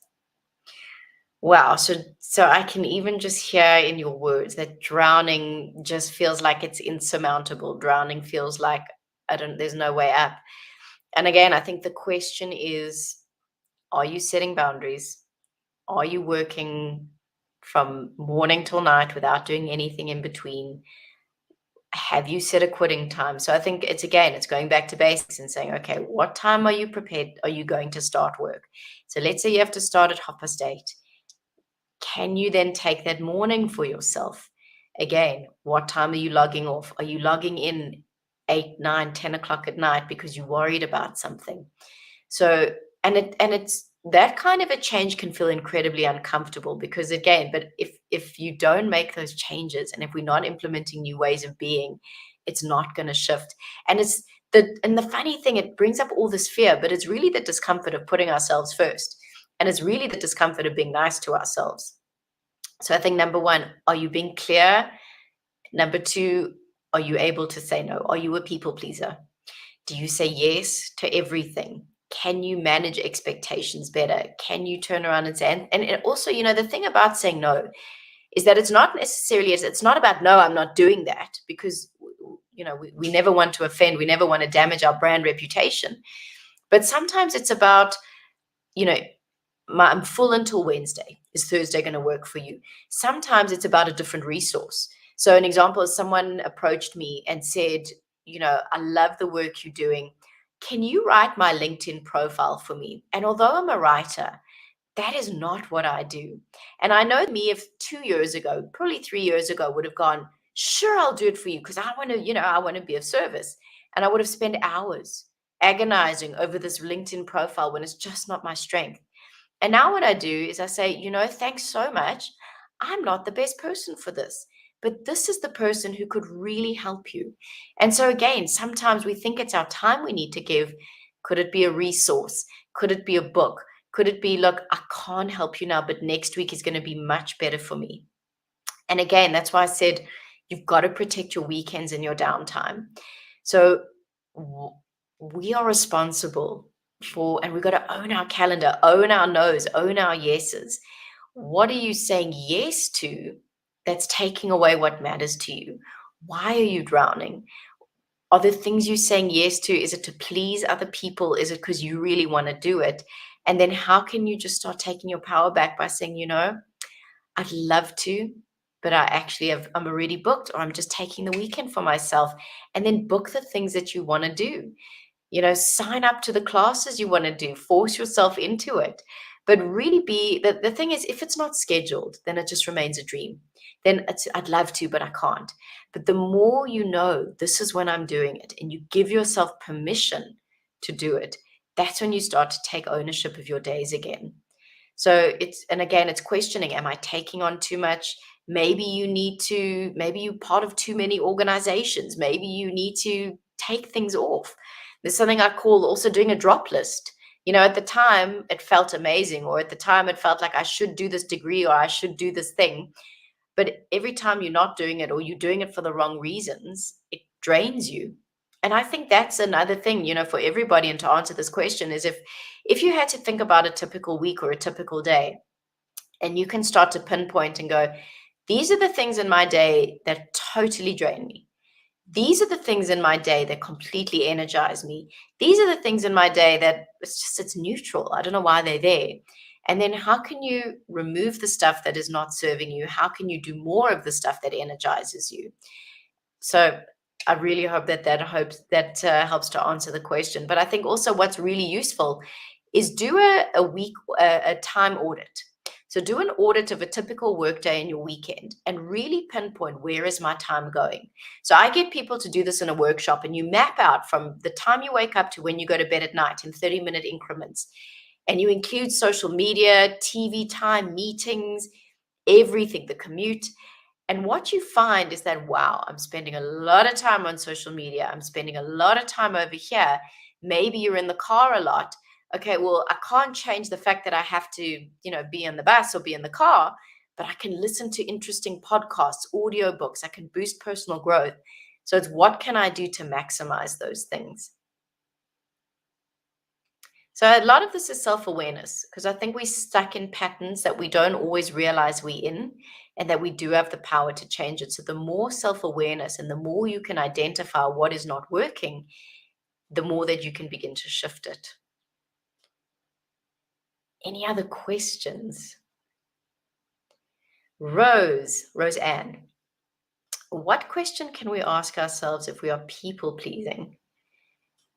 Wow. So I can even just hear in your words that drowning just feels like it's insurmountable. Drowning feels like there's no way up. And again, I think the question is, are you setting boundaries? Are you working from morning till night without doing anything in between? Have you set a quitting time? So I think it's going back to basics and saying, okay, what time are you prepared? Are you going to start work? So let's say you have to start at 8:30. Can you then take that morning for yourself? Again, what time are you logging off? Are you logging in 8, 9, 10 o'clock at night because you're worried about something? So, and it's that kind of a change can feel incredibly uncomfortable, because again, but if you don't make those changes, and if we're not implementing new ways of being, it's not going to shift. And the funny thing, it brings up all this fear, but it's really the discomfort of putting ourselves first. And it's really the discomfort of being nice to ourselves. So I think number 1, are you being clear? Number 2, are you able to say no? Are you a people pleaser? Do you say yes to everything? Can you manage expectations better? Can you turn around and say, and also, the thing about saying no is that it's not necessarily, it's not about, no, I'm not doing that, because, we never want to offend. We never want to damage our brand reputation. But sometimes it's about, I'm full until Wednesday. Is Thursday going to work for you? Sometimes it's about a different resource. So an example is someone approached me and said, I love the work you're doing. Can you write my LinkedIn profile for me? And although I'm a writer, that is not what I do. And I know me, if 2 years ago, probably 3 years ago, would have gone, sure, I'll do it for you because I want to, I want to be of service. And I would have spent hours agonizing over this LinkedIn profile when it's just not my strength. And now what I do is I say, thanks so much. I'm not the best person for this, but this is the person who could really help you. And so again, sometimes we think it's our time we need to give. Could it be a resource? Could it be a book? Could it be, look, I can't help you now, but next week is going to be much better for me. And again, that's why I said you've got to protect your weekends and your downtime. So we are responsible for, and we've got to own our calendar, own our no's, own our yeses. What are you saying yes to that's taking away what matters to you? Why are you drowning? Are the things you're saying yes to, is it to please other people? Is it because you really want to do it? And then how can you just start taking your power back by saying, I'd love to, but I'm already booked, or I'm just taking the weekend for myself. And then book the things that you want to do. Sign up to the classes you want to do, force yourself into it. But really the thing is, if it's not scheduled, then it just remains a dream. Then I'd love to, but I can't. But the more this is when I'm doing it, and you give yourself permission to do it, that's when you start to take ownership of your days again. So it's questioning, am I taking on too much? Maybe you're part of too many organizations. Maybe you need to take things off. There's something I call also doing a drop list. At the time it felt amazing, or at the time it felt like I should do this degree or I should do this thing. But every time you're not doing it, or you're doing it for the wrong reasons, it drains you. And I think that's another thing, for everybody. And to answer this question is, if you had to think about a typical week or a typical day, and you can start to pinpoint and go, these are the things in my day that totally drain me. These are the things in my day that completely energize me. These are the things in my day that it's neutral. I don't know why they're there. And then how can you remove the stuff that is not serving you? How can you do more of the stuff that energizes you? So I really hope that helps to answer the question. But I think also what's really useful is do a time audit. So do an audit of a typical workday in your weekend and really pinpoint, where is my time going? So I get people to do this in a workshop, and you map out from the time you wake up to when you go to bed at night in 30-minute increments. And you include social media, TV time, meetings, everything, the commute. And what you find is that, wow, I'm spending a lot of time on social media. I'm spending a lot of time over here. Maybe you're in the car a lot. Okay, well, I can't change the fact that I have to, be in the bus or be in the car, but I can listen to interesting podcasts, audiobooks. I can boost personal growth. So it's, what can I do to maximize those things? So a lot of this is self-awareness, because I think we're stuck in patterns that we don't always realize we're in, and that we do have the power to change it. So the more self-awareness and the more you can identify what is not working, the more that you can begin to shift it. Any other questions? Roseanne, what question can we ask ourselves if we are people-pleasing?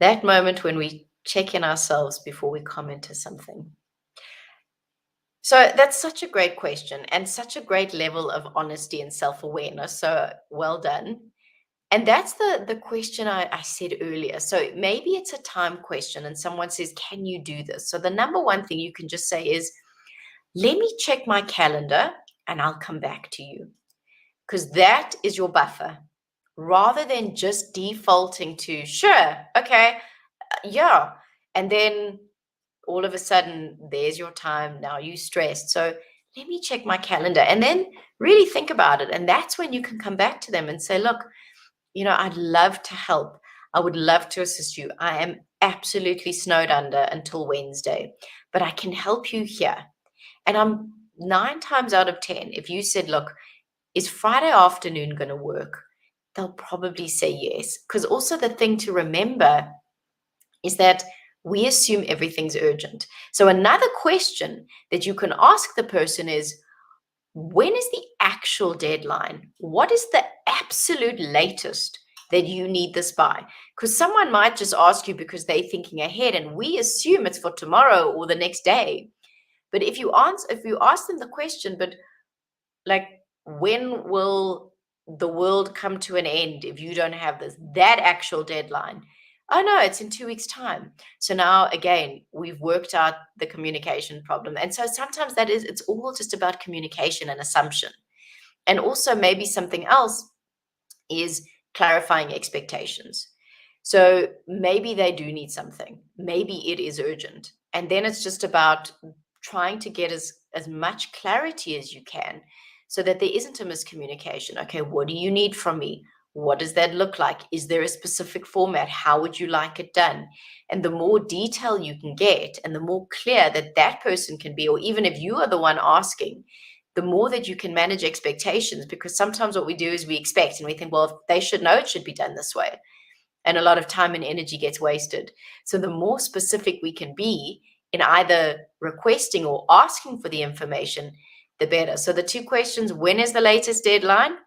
That moment when we check in ourselves before we comment to something. So that's such a great question, and such a great level of honesty and self-awareness. So well done. And that's the question I said earlier. So maybe it's a time question, and someone says, can you do this? So the number one thing you can just say is, let me check my calendar and I'll come back to you. Because that is your buffer, rather than just defaulting to, sure, okay, yeah. And then all of a sudden, there's your time. Now you're stressed. So let me check my calendar, and then really think about it. And that's when you can come back to them and say, look, I'd love to help. I would love to assist you. I am absolutely snowed under until Wednesday, but I can help you here. And I'm 9 times out of 10, if you said, look, is Friday afternoon going to work? They'll probably say yes. Because also the thing to remember is that we assume everything's urgent. So another question that you can ask the person is, when is the actual deadline? What is the absolute latest that you need this by? Because someone might just ask you because they're thinking ahead, and we assume it's for tomorrow or the next day. But if you ask them the question, but like, when will the world come to an end if you don't have that actual deadline? Oh no, it's in 2 weeks' time. So now again, we've worked out the communication problem. And so sometimes it's all just about communication and assumption. And also maybe something else is clarifying expectations. So maybe they do need something. Maybe it is urgent. And then it's just about trying to get as much clarity as you can so that there isn't a miscommunication. Okay, what do you need from me? What does that look like? Is there a specific format? How would you like it done? And the more detail you can get and the more clear that that person can be, or even if you are the one asking, the more that you can manage expectations, because sometimes what we do is we expect and we think, well, if they should know it should be done this way. And a lot of time and energy gets wasted. So the more specific we can be in either requesting or asking for the information, the better. So the two questions: when is the latest deadline?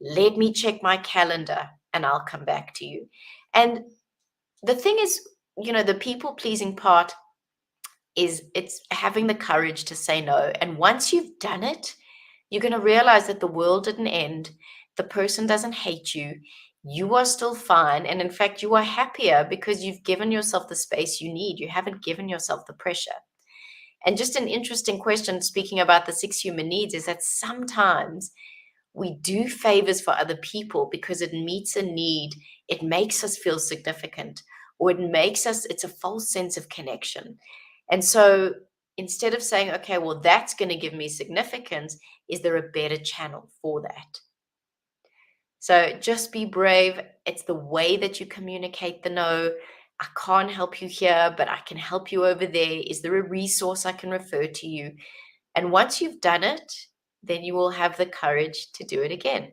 Let me check my calendar and I'll come back to you. And the thing is, the people pleasing part is it's having the courage to say no. And once you've done it, you're going to realize that the world didn't end. The person doesn't hate you. You are still fine. And in fact, you are happier because you've given yourself the space you need. You haven't given yourself the pressure. And just an interesting question, speaking about the 6 human needs, is that sometimes we do favors for other people because it meets a need. It makes us feel significant, or it's a false sense of connection. And so instead of saying, okay, well, that's going to give me significance, is there a better channel for that? So just be brave. It's the way that you communicate the no. I can't help you here, but I can help you over there. Is there a resource I can refer to you? And once you've done it, then you will have the courage to do it again.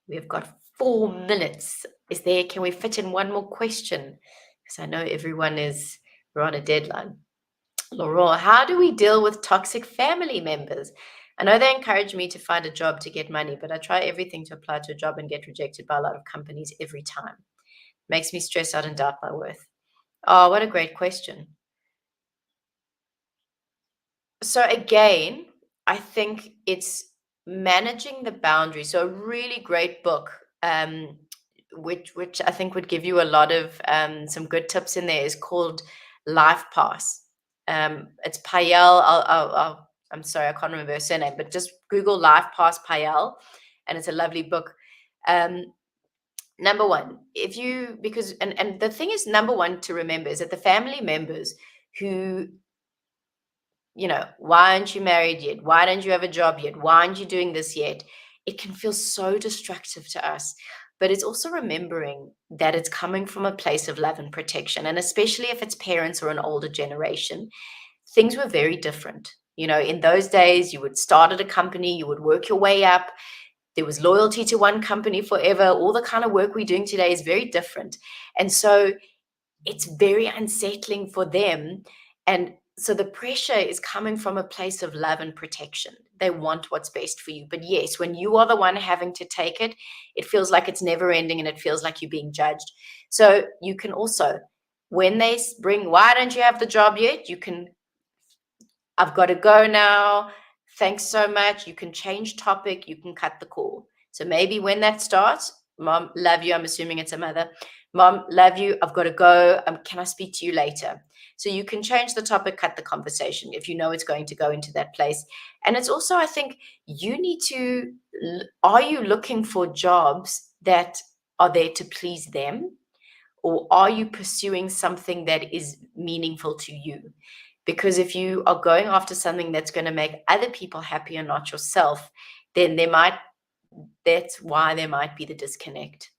We've got 4 minutes. Can we fit in one more question? Because I know we're on a deadline. Laurent, how do we deal with toxic family members? I know they encourage me to find a job to get money, but I try everything to apply to a job and get rejected by a lot of companies every time. Makes me stress out and doubt my worth. Oh, what a great question. So again, I think it's managing the boundary. So a really great book, which I think would give you a lot of some good tips in there, is called Life Pass. It's Payel. I'm sorry, I can't remember her surname, but just Google Life Pass Payel, and it's a lovely book. Number one, and the thing is, number one to remember is that the family members who, why aren't you married yet? Why don't you have a job yet? Why aren't you doing this yet? It can feel so destructive to us. But it's also remembering that it's coming from a place of love and protection. And especially if it's parents or an older generation, things were very different. In those days, you would start at a company, you would work your way up. There was loyalty to one company forever. All the kind of work we're doing today is very different. And so it's very unsettling for them. And so the pressure is coming from a place of love and protection. They want what's best for you. But yes, when you are the one having to take it, it feels like it's never ending and it feels like you're being judged. So you can also, when they bring, why don't you have the job yet? You can, I've got to go now. Thanks so much. You can change topic. You can cut the call. So maybe when that starts, Mom, love you. I'm assuming it's a mother. Mom, love you. I've got to go. Can I speak to you later? So you can change the topic, cut the conversation if you know it's going to go into that place. And it's also, I think, are you looking for jobs that are there to please them? Or are you pursuing something that is meaningful to you? Because if you are going after something that's going to make other people happy and not yourself, then that's why there might be the disconnect.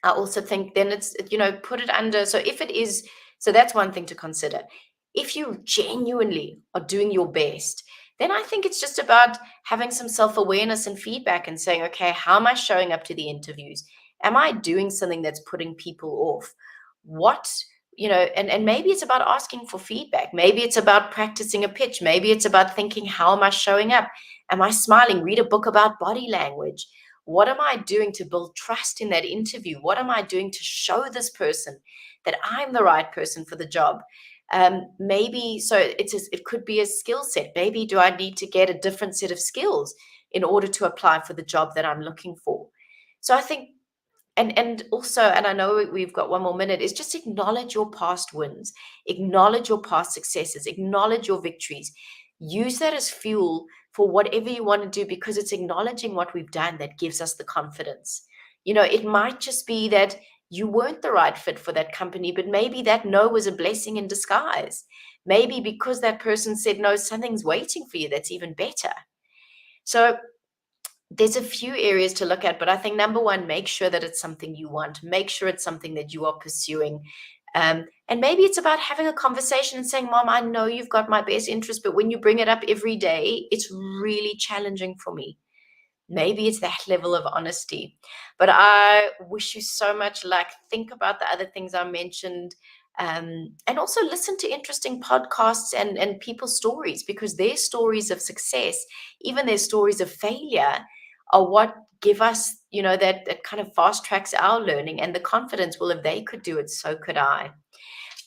I also think then it's, put it under, so that's one thing to consider. If you genuinely are doing your best, then I think it's just about having some self-awareness and feedback and saying, okay, how am I showing up to the interviews? Am I doing something that's putting people off? What and maybe it's about asking for feedback. Maybe it's about practicing a pitch. Maybe it's about thinking, how am I showing up? Am I smiling? Read a book about body language. What am I doing to build trust in that interview? What am I doing to show this person that I'm the right person for the job? Maybe so it could be a skill set. Maybe do I need to get a different set of skills in order to apply for the job that I'm looking for? So I think, and also, and I know we've got one more minute, is just acknowledge your past wins, acknowledge your past successes, acknowledge your victories. Use that as fuel for whatever you want to do, because it's acknowledging what we've done that gives us the confidence. It might just be that you weren't the right fit for that company, but maybe that no was a blessing in disguise. Maybe because that person said no, something's waiting for you that's even better. So there's a few areas to look at, but I think number one, make sure that it's something you want. Make sure it's something that you are pursuing. And maybe it's about having a conversation and saying, Mom, I know you've got my best interest, but when you bring it up every day, it's really challenging for me. Maybe it's that level of honesty. But I wish you so much luck. Think about the other things I mentioned. And also listen to interesting podcasts and people's stories, because their stories of success, even their stories of failure, are what give us, that kind of fast tracks our learning and the confidence. Well, if they could do it, so could I.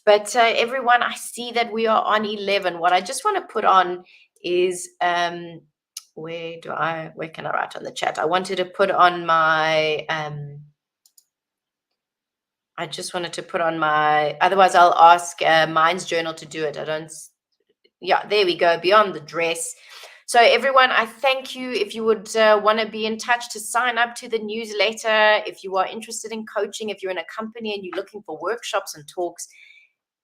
But everyone, I see that we are on 11. What I just want to put on is where can I write on the chat? I wanted to put on my I just wanted to put on my, otherwise I'll ask Minds Journal to do it. Yeah, there we go, beyond the dress. So everyone, I thank you. If you would want to be in touch, to sign up to the newsletter, if you are interested in coaching, if you're in a company and you're looking for workshops and talks,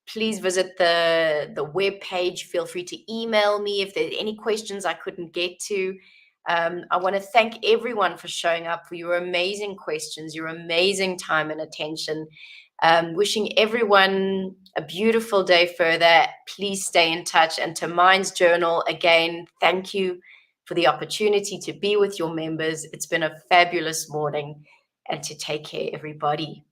please visit the web page. Feel free to email me if there's any questions I couldn't get to. I want to thank everyone for showing up, for your amazing questions, your amazing time and attention. Wishing everyone a beautiful day further. Please stay in touch. And to Minds Journal, again, thank you for the opportunity to be with your members. It's been a fabulous morning, and to take care, everybody.